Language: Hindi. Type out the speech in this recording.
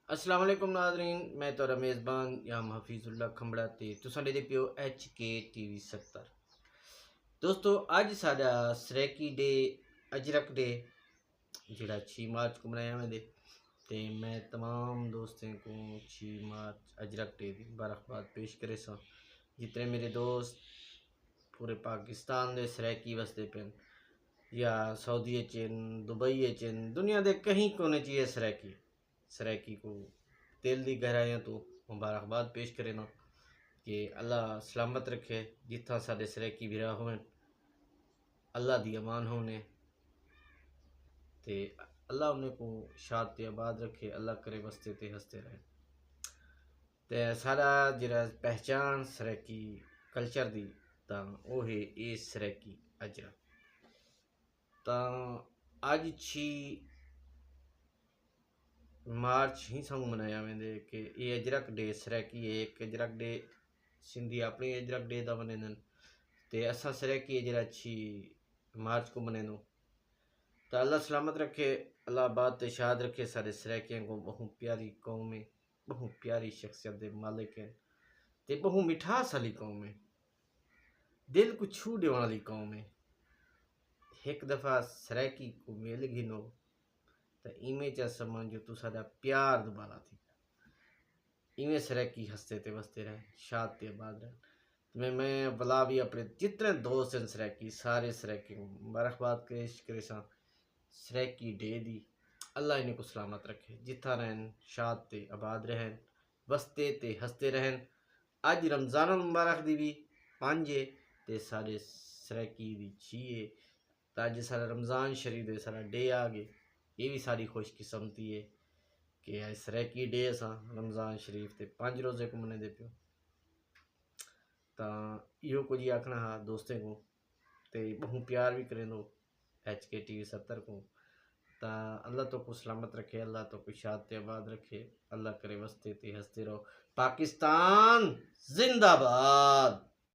अस्सलाम वालेकुम नाज़रीन, मैं तो मेज़बान या हफीज़ुल्लाह खंबड़ा ते तुसां दे पियो HK TV 70। दोस्तों अज साडा सरेकी डे अजरक डे जिहड़ा 6 मार्च को मनाया वेंदे ते मैं तमाम दोस्तों को 6 मार्च अजरक डे की मुबारकबाद पेश करे सा। जितने मेरे दोस्त पूरे पाकिस्तान दे सरेकी वसदे पेन या सऊदी चन दुबई चन दुनिया के कहीं कोने च ये सरेकी को दिल की गहराइयों तो मुबारकबाद पेश करें ना कि अल्लाह सलामत रखे। जिथा साढ़े सरेकी विरा होन अल्लाह दी अमान होने ते अल्लाह उन्हें को शाद ते आबाद रखे। अल्लाह करे वस्ते ते हंसते रहे। ते सारा जिहड़ा पहचान सरेकी कल्चर दी तां वो है ये सरेकी अजरक। तां अज 6 मार्च ही सानू मनाया वेंदे कि ये अजरक डे सरेकी एक अजरक डे सिंधी अपनी अजरक डे दा मनांदे ते असां सरेकी जेह्ड़ा 6 मार्च को मनांदे। तो अल्लाह सलामत रखे, अल्लाह आबाद ते शाद रखे। सारे सरेकियों को बहु प्यारी कौम है, बहु प्यारी शख्सियत दे मालिक है ते बहु मिठास वाली कौम है, दिल को छू देने वाली कौम है। एक दफ़ा सरेकी को मेल गिनो तो इमें चा समझो तू साडा प्यार दोबारा थी। इवें सरेकी हंसते ते वसते रहे, शाद ते आबाद रहे। मैं भला भी अपने जितने दोस्त हैं सरेकी सारे सरेकी को मुबारकबाद पेश करे सा सरेकी डे दी। अल्लाह इन्हें को सलामत रखे, जिथा रहन शाद ते आबाद रहन, वसते ते हंसते रहन। अज रमज़ान मुबारक दी भी 5 है ते सारे सरेकी दी 6 है। तो अज सारा रमज़ान शरीफ दे सारा डे आ गए। ये भी सारी खुशकिस्मती है कि अज सरेकी डे असां रमज़ान शरीफ ते 5 रोज़े को मनाते पियो। तो यो कुछ ही आखना हा दोस्तें को ते बहु प्यार भी करें दो HK TV 70 को। ता अल्लाह तो को सलामत रखे, अल्लाह तो को शाद ते आबाद रखे। अल्लाह करे वस्ते ते हंसते रहो। पाकिस्तान जिंदाबाद।